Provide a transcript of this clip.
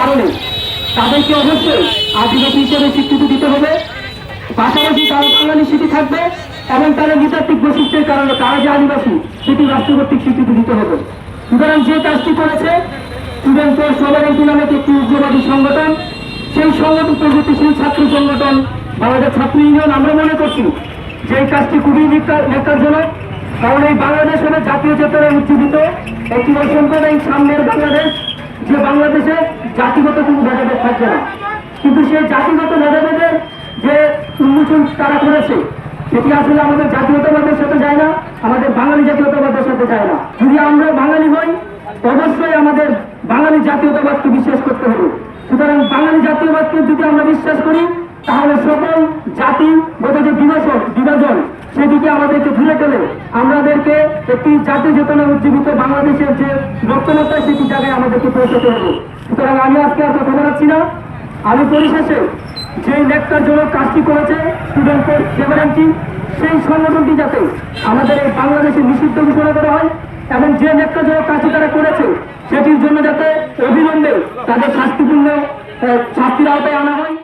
কারণে তাদেরকে অবশ্যই আদিবাসী হিসেবে স্বীকৃতি দিতে হবে। পাশাপাশি তারা বাঙালি স্বীকৃতি থাকবে এবং তাদের নৃতাত্ত্বিক বৈশিষ্ট্যের কারণে তারা যে আদিবাসী সেটি রাষ্ট্রকর্তৃক স্বীকৃতি দিতে হবে। সুতরাং যে কাজটি করেছে স্টুডেন্ট ফর সভারেন্টি নামক একটি উগ্রবাদী সংগঠন, সেই সংগঠন প্রগতিশীল ছাত্র সংগঠন বাংলাদেশ ছাত্র ইউনিয়ন, আমরা মনে করছি যে এই কাজটি খুবই ন্যাক্কারজনক। কারণ এই বাংলাদেশ হলে জাতীয় চেতনায় উজ্জীবিত একটি বৈষম্যহীন সামনের বাংলাদেশ, যে বাংলাদেশে জাতিগত কোনো ভেদাভেদ থাকবে না। কিন্তু সেই জাতিগত ভেদাভেদের যে উন্মোচন তারা করেছে সেটি আসলে আমাদের জাতীয়তাবাদের সাথে যায় না, আমাদের বাঙালি জাতীয়তাবাদের সাথে যায় না। যদি আমরা বাঙালি হই অবশ্যই আমাদের বাঙালি জাতীয়তাবাদকে বিশ্বাস করতে হবে। সুতরাং বাঙালি জাতীয়বাদকে যদি আমরা বিশ্বাস করি তাহলে সকল জাতিগত যে বিভাজন সেদিকে আমাদেরকে দূরে ফেলে আমাদেরকে একটি জাতীয় চেতনা উজ্জীবিত বাংলাদেশের যে লক্ষ্যমাত্রা সেটি জায়গায় আমাদেরকে পৌঁছাতে হবে। সুতরাং আমি আজকে আর কথা বলাচ্ছি না। আমি পরিশেষে যে ন্যাক্কারজনক কাজটি করেছে স্টুডেন্ট ফর সভারেন্টি, সেই সংগঠনটি যাতে আমাদের এই বাংলাদেশে নিষিদ্ধ ঘোষণা করা হয় এবং যে ন্যাক্কারজনক কাজটি তারা করেছে সেটির জন্য যাতে অবিলম্বে তাদের শাস্তিপূর্ণ শাস্তির আওতায় আনা হয়।